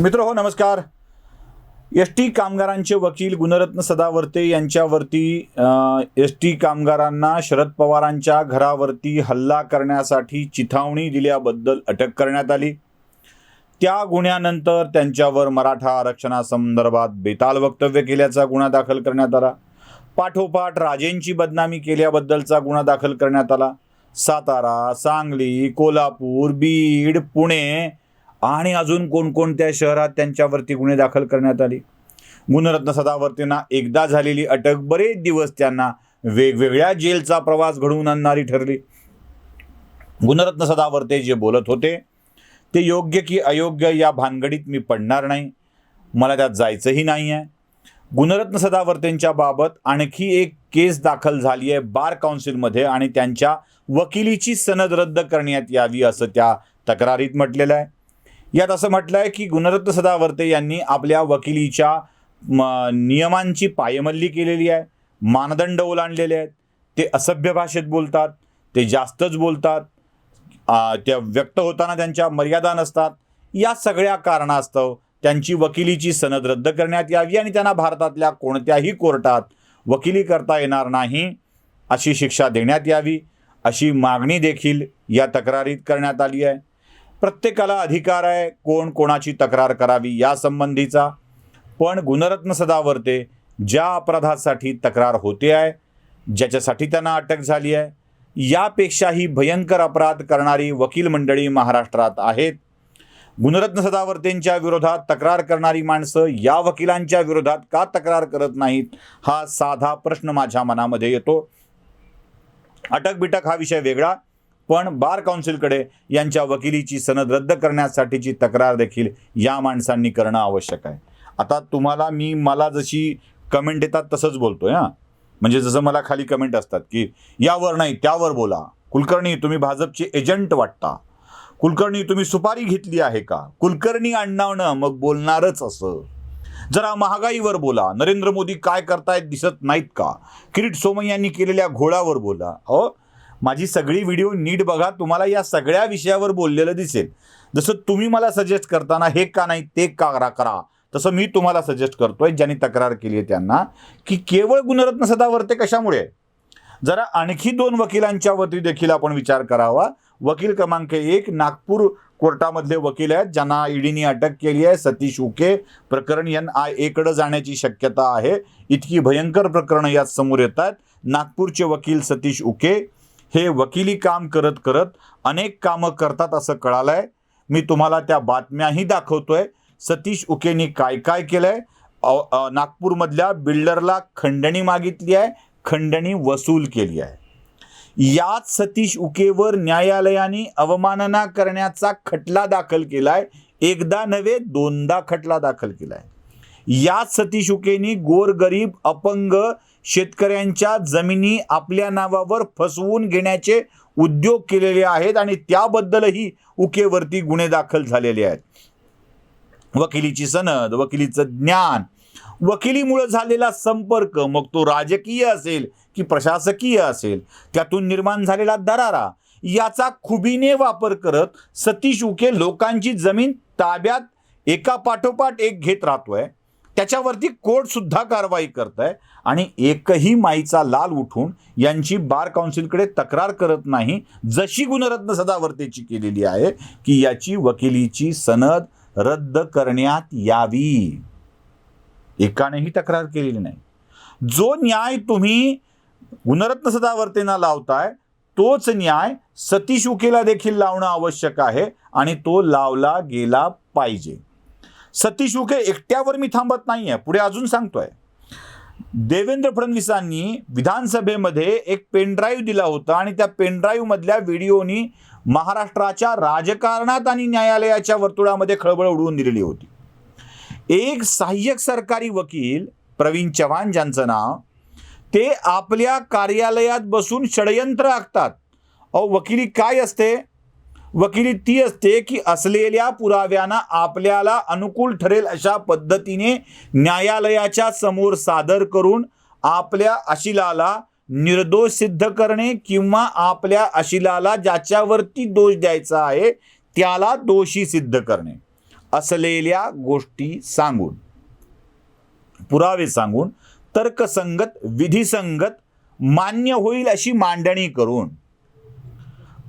मित्र नमस्कार. एस.टी. कामगारांचे वकील गुणरत्न सदावर्ते यांच्यावरती एस.टी. कामगारांना शरद पवारांच्या घरावरती हल्ला करण्यासाठी चिथावणी दिल्याबद्दल अटक करण्यात आली. त्या गुन्ह्यानंतर त्यांच्यावर मराठा आरक्षणासंदर्भात बेताल वक्तव्य केल्याचा गुन्हा दाखल करण्यात आला. पाठोपाठ राजेंची बदनामी केल्याबद्दलचा गुन्हा दाखल करण्यात आला. सातारा, सांगली, कोल्हापूर, बीड, पुणे आणि अजून कोणकोणत्या शहरात त्यांच्यावरती गुन्हे दाखल करण्यात आले. गुणरत्न सदावर्तेंना एकदा झालेली अटक बरेच दिवस त्यांना वेगवेगळ्या जेलचा प्रवास घडवून आणणारी ठरली. गुणरत्न सदावर्ते जे बोलत होते ते योग्य की अयोग्य या भानगडीत मी पडणार नाही, मला त्यात जायचंही नाही आहे. गुणरत्न सदावर्तेंच्या बाबत आणखी एक केस दाखल झाली आहे बार काउन्सिलमध्ये आणि त्यांच्या वकिलीची सनद रद्द करण्यात यावी असं त्या तक्रारीत म्हटलेलं आहे. यात असं म्हटलं आहे की गुणरत्न सदावर्ते यांनी आपल्या वकिलीच्या नियमांची पायमल्ली केलेली आहे, मानदंड ओलांडलेले आहेत, ते असभ्य भाषेत बोलतात, ते जास्तच बोलतात, त्या व्यक्त होताना त्यांच्या मर्यादा नसतात. या सगळ्या कारणास्तव त्यांची वकिलीची सनद रद्द करण्यात यावी आणि त्यांना भारतातल्या कोणत्याही कोर्टात वकिली करता येणार नाही अशी शिक्षा देण्यात यावी अशी मागणी देखील या तक्रारीत करण्यात आली आहे. प्रत्येकाला अधिकार आहे कोण कोणाची तक्रार करावी या संबंधीचा, पण गुणरत्न सदावर्ते ज्या अपराधासाठी तक्रार होते आहे, ज्याच्यासाठी त्यांना अटक झाली आहे, यापेक्षाही भयंकर अपराध करणारी वकील मंडळी महाराष्ट्रात आहेत. गुणरत्न सदावर्तेंच्या विरोधात तक्रार करणारी माणसं या वकिलांच्या विरोधात का तक्रार करत नाहीत हा साधा प्रश्न माझ्या मनामध्ये येतो. अटक बिटक हा विषय वेगळा, पण बार काउन्सिलकडे यांच्या वकिलीची सनद रद्द करण्यासाठीची तक्रार देखील या माणसांनी करणं आवश्यक आहे. आता मला जशी कमेंट येतात तसंच बोलतोय म्हणजे जसं मला खाली कमेंट असतात की यावर नाही त्यावर बोला, कुलकर्णी तुम्ही भाजपचे एजंट वाटता, कुलकर्णी तुम्ही सुपारी घेतली आहे का, कुलकर्णी आडनावनं मग बोलणारच असं, जरा महागाईवर बोला, नरेंद्र मोदी काय करतायत दिसत नाहीत का, किरीट सोमय्यांनी केलेल्या घोळावर बोला. माझी सगळी व्हिडिओ नीट बघा, तुम्हाला या सगळ्या विषयावर बोललेलं दिसेल. जसं तुम्ही मला सजेस्ट करताना हे का नाही ते का करा, तसं मी तुम्हाला सजेस्ट करतोय ज्यांनी तक्रार केली आहे त्यांना की केवळ गुणरत्न सदावर्ते कशामुळे, जरा आणखी 2 वकिलांच्यावरती देखील आपण विचार करावा. वकील क्रमांक 1 नागपूर कोर्टामधले वकील आहेत ज्यांना ईडीने अटक केली आहे. सतीश उके प्रकरण NIA कडे जाण्याची शक्यता आहे. इतकी भयंकर प्रकरणं यात समोर येतात. नागपूरचे वकील सतीश उके हे वकिली काम करत करत अनेक कामं करतात असं कळालंय. मी तुम्हाला त्या बातम्याही दाखवतोय. सतीश उकेनी काय काय केलंय. नागपूरमधल्या बिल्डरला खंडणी मागितली आहे, खंडणी वसूल केली आहे. याच सतीश उकेवर न्यायालयाने अवमानना करण्याचा खटला दाखल केलाय. एकदा नव्हे 2दा खटला दाखल केलाय. याच सतीश उकेनी गोरगरीब अपंग शेतकऱ्यांच्या जमिनी आपल्या नावावर फसवून घेण्याचे उद्योग केलेले आहेत आणि त्याबद्दलही उकेवरती गुन्हे दाखल झालेले आहेत. वकिलीची सनद, वकिलीचं ज्ञान, वकिलीमुळे झालेला संपर्क, मग तो राजकीय असेल की प्रशासकीय असेल, त्यातून निर्माण झालेला दरारा, याचा खुबीने वापर करत सतीश उके लोकांची जमीन ताब्यात एका पाठोपाठ एक घेत राहतोय. त्याच्यावरती कोर्ट सुद्धा कारवाई करत आहे आणि एकही माईचा लाल उठून यांची बार काउन्सिलकडे तक्रार करत नाही, जशी गुणरत्न सदावर्तेची केलेली आहे की याची वकिलीची सनद रद्द करण्यात यावी. एकानेही तक्रार केलेली नाही. जो न्याय तुम्ही गुणरत्न सदावर्तेंना लावताय तोच न्याय सतीश उकेला देखील लावणं आवश्यक आहे आणि तो लावला गेला पाहिजे. सतीश उके एकट्यावर मी थांबत नाहीये, पुढे अजून सांगतोय. देवेंद्र फडणवीसांनी विधानसभेमध्ये एक पेनड्राईव्ह दिला होता आणि त्या पेनड्राईव्ह मधल्या व्हिडिओनी महाराष्ट्राच्या राजकारणात आणि न्यायालयाच्या वर्तुळामध्ये खळबळ उडवून दिलेली होती. एक सहाय्यक सरकारी वकील प्रवीण चव्हाण ज्यांचं नाव, ते आपल्या कार्यालयात बसून षडयंत्र आखतात. वकिली काय असते? वकिली ती असते की असलेल्या पुराव्यांना आपल्याला अनुकूल ठरेल अशा पद्धतीने न्यायालयाच्या समोर सादर करून आपल्या अशिलाला निर्दोष सिद्ध करणे किंवा आपल्या अशिलाला ज्याच्यावरती दोष द्यायचा आहे त्याला दोषी सिद्ध करणे असलेल्या गोष्टी सांगून, पुरावे सांगून, तर्कसंगत, विधिसंगत, मान्य होईल अशी मांडणी करून,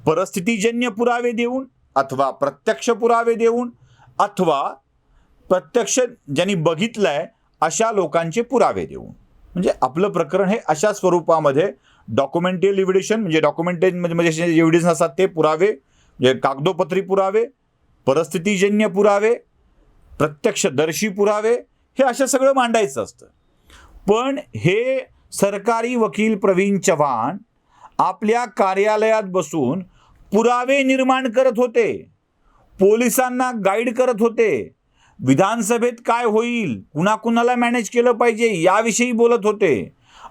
परिस्थितीजन्य पुरावे देऊन अथवा प्रत्यक्ष पुरावे देऊन अथवा प्रत्यक्ष ज्यांनी बघितलंय अशा लोकांचे पुरावे देऊन, म्हणजे आपलं प्रकरण हे अशा स्वरूपामध्ये डॉक्युमेंटल एव्हिडेशन, म्हणजे डॉक्युमेंटेज म्हणजे एव्हिडन्स असतात ते पुरावे, म्हणजे कागदोपत्री पुरावे, परिस्थितीजन्य पुरावे, प्रत्यक्षदर्शी पुरावे, हे असं सगळं मांडायचं असतं. पण हे सरकारी वकील प्रवीण चव्हाण आपल्या कार्यालयात बसून पुरावे निर्माण करत होते, पोलिसांना गाईड करत होते, विधानसभेत काय होईल, कुणाकुणाला मॅनेज केलं पाहिजे याविषयी बोलत होते,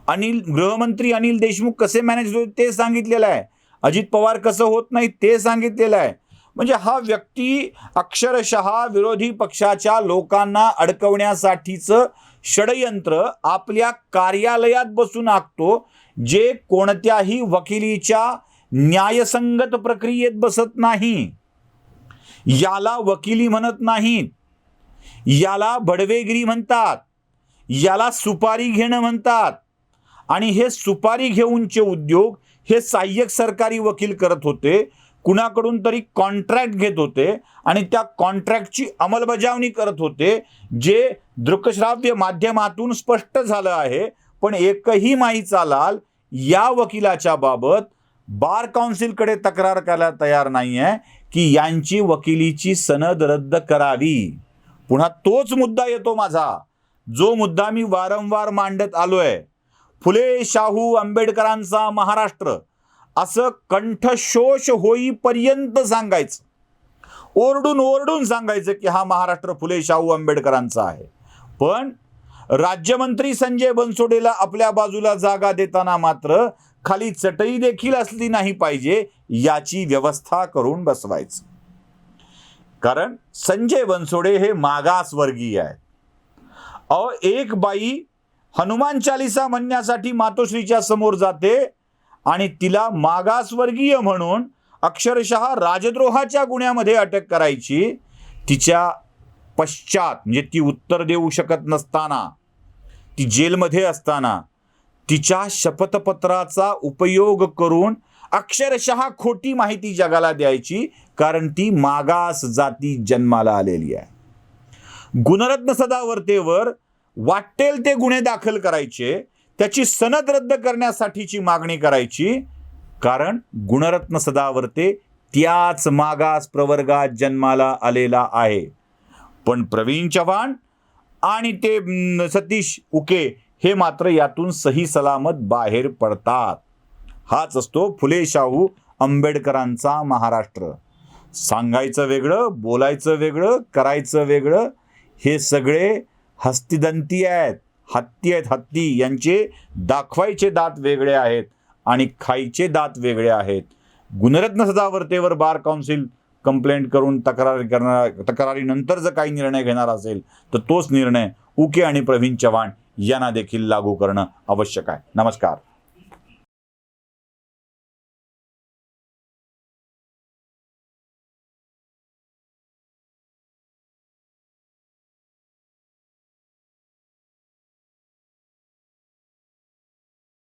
गृहमंत्री अनिल देशमुख कसे मॅनेज होते ते सांगितलेलं आहे, अजित पवार कसं होत नाही ते सांगितलेलं आहे. म्हणजे हा व्यक्ती अक्षरशः विरोधी पक्षाच्या लोकांना अडकवण्यासाठीचं षडयंत्र आपल्या कार्यालयात बसून आखतो, जे कोणत्याही वकिलीच्या न्यायसंगत प्रक्रियेत बसत नाही. याला वकिली म्हणत नाहीत, याला बडवेगिरी म्हणतात, याला सुपारी घेणं म्हणतात. आणि हे सुपारी घेऊनचे उद्योग हे सहाय्यक सरकारी वकील करत होते, कुणाकडून तरी कॉन्ट्रॅक्ट घेत होते आणि त्या कॉन्ट्रॅक्टची अंमलबजावणी करत होते, जे दृकश्राव्य माध्यमातून स्पष्ट झालं आहे. पण एकही माहीचा लाल या वकिलाच्या बाबत बार काउन्सिलकडे तक्रार करायला तयार नाही आहे की यांची वकिलीची सनद रद्द करावी. पुन्हा तोच मुद्दा येतो माझा, जो मुद्दा मी वारंवार मांडत आलोय. फुले शाहू आंबेडकरांचा महाराष्ट्र असं कंठशोष होईपर्यंत सांगायचं, ओरडून ओरडून सांगायचं की हा महाराष्ट्र फुले शाहू आंबेडकरांचा आहे. पण राज्यमंत्री संजय बनसोडेला आपल्या बाजूला जागा देताना मात्र खाली चटई देखील असली नाही पाहिजे याची व्यवस्था करून बसवायचं. कारण संजय बनसोडे हे मागासवर्गीय आहेत. एक बाई हनुमान चालिसा म्हणण्यासाठी मातोश्रीच्या समोर जाते आणि तिला मागासवर्गीय म्हणून अक्षरशः राजद्रोहाच्या गुन्ह्यामध्ये अटक करायची. तिच्या पश्चात म्हणजे ती उत्तर देऊ शकत नसताना, ती जेलमध्ये असताना तिच्या शपथपत्राचा उपयोग करून अक्षरशः खोटी माहिती जगाला द्यायची, कारण ती मागास जाती जन्माला आलेली आहे. गुणरत्न सदावर्तेवर वाटेल ते गुन्हे दाखल करायचे, त्याची सनद रद्द करण्यासाठीची मागणी करायची, कारण गुणरत्न सदावर्ते त्याच मागास प्रवर्गात जन्माला आलेला आहे. पण प्रवीण चव्हाण आणि ते सतीश उके हे मात्र यातून सही सलामत बाहेर पडतात. हाच असतो फुले शाहू आंबेडकरांचा महाराष्ट्र. सांगायचं वेगळं, बोलायचं वेगळं, करायचं वेगळं. हे सगळे हस्तिदंती आहेत, हत्ती आहेत, हत्ती. यांचे दाखवायचे दात वेगळे आहेत आणि खायचे दात वेगळे आहेत. गुणरत्न सदावर्तेवर बार काउन्सिल कंप्लेंट करून तक्रारीनंतर जर काही निर्णय घेणार असेल तर तोच निर्णय उके आणि प्रवीण चव्हाण यांना देखील लागू करणं आवश्यक आहे. नमस्कार.